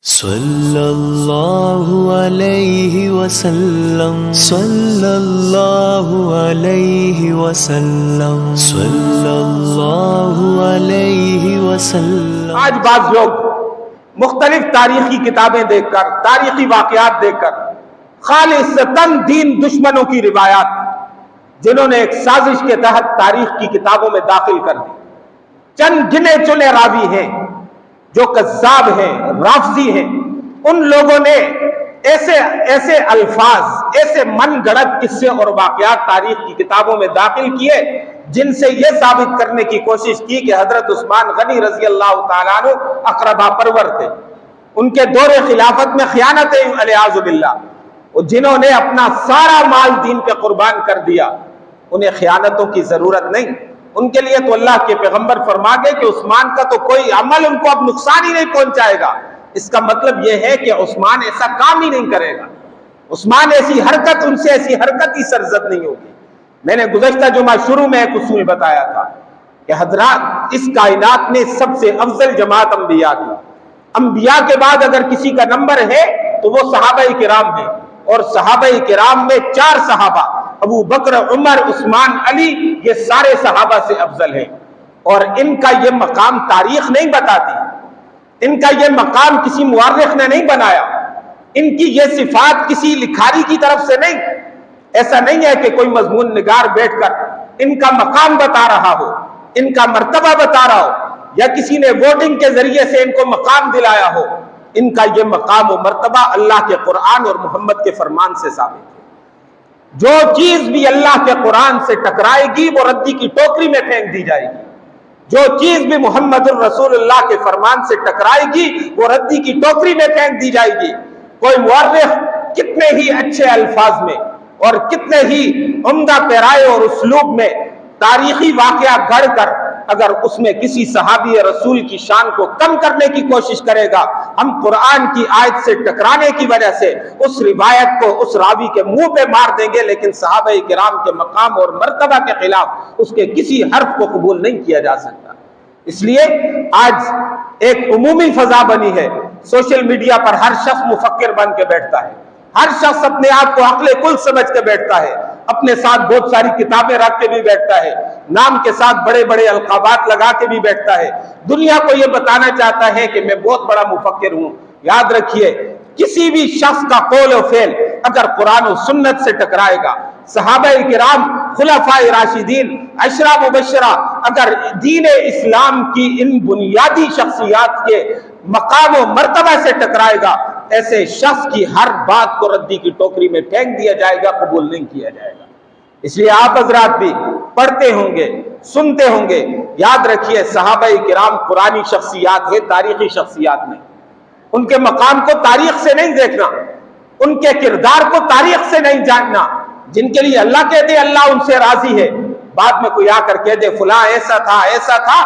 صلی اللہ علیہ وسلم، صلی اللہ علیہ وسلم، صلی اللہ علیہ وسلم۔ آج بعض لوگ مختلف تاریخی کتابیں دیکھ کر، تاریخی واقعات دیکھ کر خالصتاً دین دشمنوں کی روایات جنہوں نے ایک سازش کے تحت تاریخ کی کتابوں میں داخل کر دی، چند گنے چنے راوی ہیں جو کذاب ہیں، رافضی ہیں، ان لوگوں نے ایسے الفاظ، ایسے من گڑت قصے اور واقعات تاریخ کی کتابوں میں داخل کیے جن سے یہ ثابت کرنے کی کوشش کی کہ حضرت عثمان غنی رضی اللہ تعالیٰ عنہ اقربا پرور تھے، ان کے دور خلافت میں خیانتیں والعیاذ باللہ، جنہوں نے اپنا سارا مال دین پہ قربان کر دیا، انہیں خیانتوں کی ضرورت نہیں، ان کے لیے تو اللہ کے پیغمبر فرما گئے کہ عثمان کا تو کوئی عمل ان کو اب نقصان ہی نہیں پہنچائے گا۔ اس کا مطلب یہ ہے کہ عثمان ایسا کام ہی نہیں کرے گا، عثمان ایسی حرکت، ان سے ایسی حرکت ہی سرزد نہیں ہوگی۔ میں نے گزشتہ جمعہ شروع میں ایک اصول بتایا تھا کہ حضرات اس کائنات میں سب سے افضل جماعت انبیاء کی، انبیاء کے بعد اگر کسی کا نمبر ہے تو وہ صحابہ کرام ہیں، اور صحابہ کرام میں 4 صحابہ ابو بکر، عمر، عثمان، علی، یہ سارے صحابہ سے افضل ہیں، اور ان کا یہ مقام تاریخ نہیں بتاتی، ان کا یہ مقام کسی مورخ نے نہیں بنایا، ان کی یہ صفات کسی لکھاری کی طرف سے نہیں، ایسا نہیں ہے کہ کوئی مضمون نگار بیٹھ کر ان کا مقام بتا رہا ہو، ان کا مرتبہ بتا رہا ہو، یا کسی نے ووٹنگ کے ذریعے سے ان کو مقام دلایا ہو، ان کا یہ مقام و مرتبہ اللہ کے قرآن اور محمد کے فرمان سے ثابت ہے۔ جو چیز بھی اللہ کے قرآن سے ٹکرائے گی وہ ردی کی ٹوکری میں پھینک دی جائے گی، جو چیز بھی محمد الرسول اللہ کے فرمان سے ٹکرائے گی وہ ردی کی ٹوکری میں پھینک دی جائے گی۔ کوئی مورخ کتنے ہی اچھے الفاظ میں اور کتنے ہی عمدہ پیرائے اور اسلوب میں تاریخی واقعہ گھڑ کر اگر اس میں کسی صحابی رسول کی شان کو کم کرنے کی کوشش کرے گا، ہم قرآن کی آیت سے ٹکرانے کی وجہ سے اس روایت کو اس راوی کے منہ پہ مار دیں گے، لیکن صحابہ کرام کے مقام اور مرتبہ کے خلاف اس کے کسی حرف کو قبول نہیں کیا جا سکتا۔ اس لیے آج ایک عمومی فضا بنی ہے، سوشل میڈیا پر ہر شخص مفکر بن کے بیٹھتا ہے، ہر شخص اپنے آپ کو عقل کل سمجھ کے بیٹھتا ہے، اپنے ساتھ بہت ساری کتابیں رکھ کے بھی بیٹھتا ہے، نام کے ساتھ بڑے بڑے القابات لگا کے بھی بیٹھتا ہے، دنیا کو یہ بتانا چاہتا ہے کہ میں بہت بڑا مفکر ہوں۔ یاد رکھیے، کسی بھی شخص کا قول و فعل اگر قرآن و سنت سے ٹکرائے گا، صحابہ کرام، خلفاء راشدین، عشرہ مبشرہ اگر دین اسلام کی ان بنیادی شخصیات کے مقام و مرتبہ سے ٹکرائے گا، ایسے شخص کی ہر بات کو ردی کی ٹوکری میں پھینک دیا جائے گا، قبول نہیں کیا جائے گا۔ اس لیے آپ حضرات بھی پڑھتے ہوں گے، سنتے ہوں گے، یاد رکھیے صحابہ کرام قرآنی شخصیات ہیں، تاریخی شخصیات نہیں۔ ان کے مقام کو تاریخ سے نہیں دیکھنا، ان کے کردار کو تاریخ سے نہیں جاننا۔ جن کے لیے اللہ کہہ دے اللہ ان سے راضی ہے، بعد میں کوئی آ کر کہہ دے فلاں ایسا تھا ایسا تھا،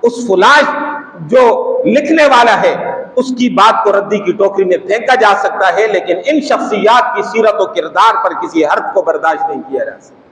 اس فلاں جو لکھنے والا ہے اس کی بات کو ردی کی ٹوکری میں پھینکا جا سکتا ہے، لیکن ان شخصیات کی سیرت و کردار پر کسی حرف کو برداشت نہیں کیا جا سکتا۔